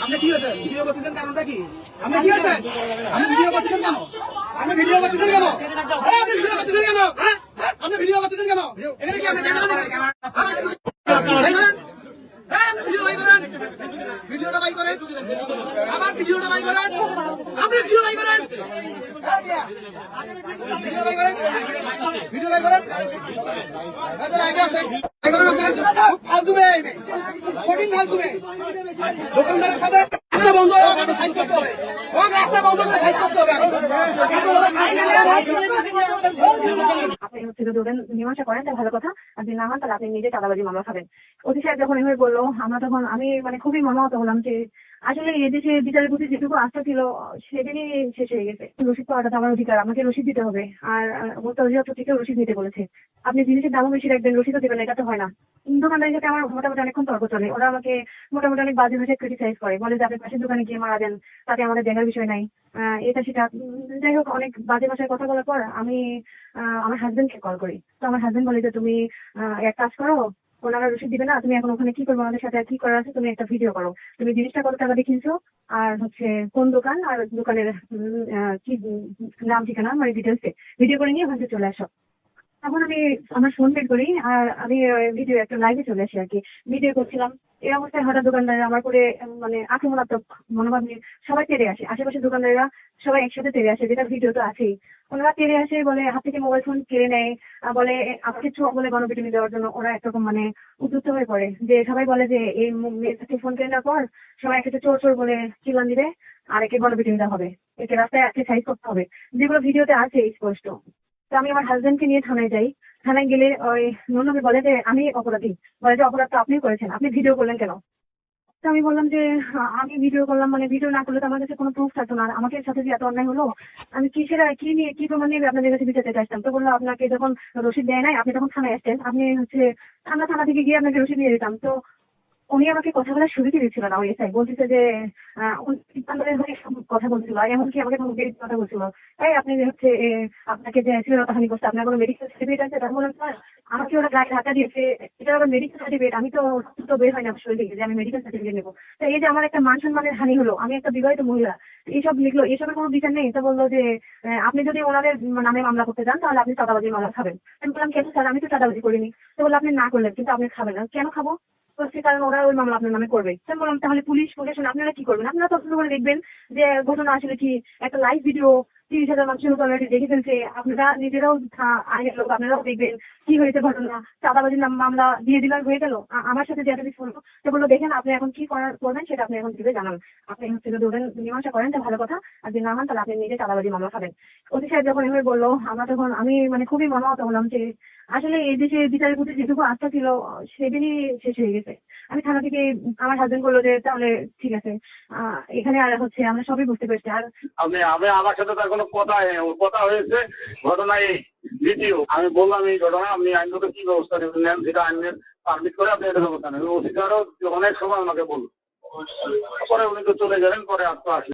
আপনি কি হয়েছে ভিডিও করতেছেন কারণটা কি? আপনি কি হয়েছে? আপনি ভিডিও করতেছেন কেন? আপনি ভিডিও করতেছেন কেন? আপনি ভিডিও করতেছেন কেন? আপনি ভিডিও করতেছেন কেন? এখানে কি আপনি ভিডিও বাই করেন? ভিডিওটা বাই করেন, আবার ভিডিওটা বাই করেন, আপনি ভিডিও বাই করেন, ভিডিও বাই করেন, ভিডিও বাই করেন, ফালতু মেয়ে, কঠিন ফালতু মেয়ে। দোকানদারের সাথে রাস্তা বন্ধ করে ফাইন করতে হবে, রাস্তা বন্ধ করে ফাইন করতে হবে। আপনি হচ্ছে যদি ওদের মীমাংসা করেন তাহলে ভালো কথা, আর যদি না হন তাহলে আপনি নিজে চাঁদাবাজি মামলা খাবেন। অতি সাহেব যখন এভাবে বললো, আমি মানে খুবই মর্মাহত হলাম যে আসলে এদেশে বিচারের প্রতি যেটুকু আস্থা ছিল সেদিনই শেষ হয়ে গেছে। রসিদ পাওয়াটা তো আমার অধিকার, আমাকে রসিদ দিতে হবে। আর মোটা অধিদপ্তর থেকেও রসিদ নিতে বলেছে। আপনি জিনিসের দামও বেশি রাখবেন, রসিদও দেবেন, এটা তো হয় না। দোকানদারের সাথে আমার মোটামুটি অনেকক্ষণ তর্ক চলে। ওরা আমাকে মোটামুটি অনেক বাজে ভাষায় ক্রিটিসাইজ করে, বলে যে আপনি পাশের দোকানে গিয়ে মারা দেন, তাতে আমাদের দেখার বিষয় নাই, এটা সেটা। যাই হোক, অনেক বাজে ভাষায় কথা বলার পর আমি আমার হাজবেন্ডকে কল করি। তো আমার হাজবেন্ড বলে যে তুমি এক কাজ করো, ওনারা রসিদ দিবে না, তুমি এখন ওখানে কি করবো, আমাদের সাথে কি করার আছে, তুমি একটা ভিডিও করো, তুমি জিনিসটা কত টাকা দেখিয়েছো, আর হচ্ছে কোন দোকান, আর দোকানের কি নাম ঠিকানা, মানে ডিটেলস ভিডিও করে নিয়ে ওখান থেকে চলে আসো। তখন আমি আমার ফোন বের করি, আর আমি ভিডিও একটা লাইভে চলে আসি আর কি। ভিডিও করছিলাম, এই অবস্থায় হঠাৎ দোকানদাররা আমার করে মানে আক্রমণাত্মক মনোভাব নিয়ে সবাই তেড়ে আসে। আশেপাশের দোকানদাররা সবাই একসাথে তেড়ে আসে, যেটা ভিডিও তো আছেই। ওনারা তেড়ে আসে, বলে হাত থেকে মোবাইল ফোন কেড়ে নেয়, বলে আমাকে চোখ বলে গণপিটুনি দেওয়ার জন্য ওরা একরকম মানে উদ্যুক্ত হয়ে পড়ে। যে সবাই বলে যে এই মেয়েটাকে ফোন কেড়ে নেওয়ার পর সবাই একসাথে চোর চোর বলে চিল্লান দিবে, আর একে গণপিটুনি দেওয়া হবে, একে রাস্তায় একে সাইজ করতে হবে, যেগুলো ভিডিওতে আছে স্পষ্ট। তো আমি আমার হাজবেন্ডকে নিয়ে থানায় যাই। থানায় গেলে ওই নুনকে বলে যে আমি অপরাধী, বলে যে অপরাধ তো আপনি করেছেন, আপনি ভিডিও করলেন কেন? তো আমি বললাম যে আমি ভিডিও করলাম, মানে ভিডিও না করলে তো আমার কাছে কোনো প্রুফ থাকতো না, আর আমাকে সাথে যে এত অন্যায় হলো, আমি কি নিয়ে কি প্রমাণ নিয়ে আপনাদের কাছে বিচার চাইতে আসতাম? তো বললো আপনাকে যখন রসিদ দেয় নাই, আপনি তখন থানায় আসতেন, আপনি হচ্ছে আমরা থানা থেকে গিয়ে আপনাকে রসিদ নিয়ে দিতাম। তো উনি আমাকে কথা বলার সুযোগই দিচ্ছিল না। ওই এসআই বলতেছে যে কথা বলছিল, এমনকি আমাকে কথা বলছিল, তাই আপনি যে হচ্ছে আপনাকে যে শ্লীলতাহানি করছে, আপনার কোনো মেডিকেল সার্টিফিকেট আছে? তার বললাম স্যার, আমাকে ওরা গায়ে ধাক্কা দিয়েছে, এটা আবার মেডিকেল সার্টিফিকেট, আমি তো বের হয় না শরীর থেকে যে আমি মেডিকেল সার্টিফিকেট নেবো। তো এই যে আমার একটা মান সম্মানের হানি হলো, আমি একটা বিবাহিত মহিলা, এইসব লিখলো, এসবের কোনো বিচার নেই? তো বললো যে আপনি যদি ওনাদের নামে মামলা করতে চান তাহলে আপনি চাঁদাবাজি মামলা খাবেন। আমি বললাম কেন স্যার, আমি তো চাঁদাবাজি করিনি। তো বললো আপনি না করলেন, কিন্তু আপনি খাবেন না। কেন খাবো? বলছে কারণ ওরা ওই মামলা আপনার নামে করবে। আমি বললাম তাহলে পুলিশ প্রশাসন আপনারা কি করবেন? আপনারা তদন্ত করে দেখবেন যে ঘটনা আসলে কি। একটা লাইভ ভিডিও 30,000 মানুষের মতো অলরেডি দেখে ফেলছে, আপনারা নিজেরাও আইনের লোক, আপনারাও দেখবেন কি হয়েছে ঘটনা। চাঁদাবাজির মামলা দিয়ে দিলাম, হয়ে গেল। আমার সাথে যে একটা বলবো, তো বললো দেখেন আপনি এখন কি করবেন সেটা আপনি এখন দিবে জানান। আপনি হচ্ছে যদি ওদের মীমাংসা করেন তাহলে ভালো কথা, আর যদি না হন তাহলে আপনি নিজে চাঁদাবাজি মামলা খাবেন। অতি সাহেব যখন এভাবে বললো, আমি মানে খুবই মর্মাহত হলাম যে আসলে এই দেশে বিচারের প্রতি যেটুকু আস্থা ছিল সেদিনই শেষ হয়ে গেছে। আমি থানা থেকে, আমার হাজবেন্ড বললো যে তাহলে ঠিক আছে, এখানে আর হচ্ছে আমরা সবই বুঝতে পেরেছি। আর আমি আমার সাথে তার কোনো কথা কথা হয়েছে, ঘটনা এই দ্বিতীয় আমি বললাম এই ঘটনা আপনি আইনগত কি ব্যবস্থা নেন, সেটা আইনের পারমিট করে আপনি এটা ব্যবস্থা নেন। অধিকারও অনেক সময় আমাকে বলল, পরে উনি তো চলে গেলেন, পরে আর তো আসেন।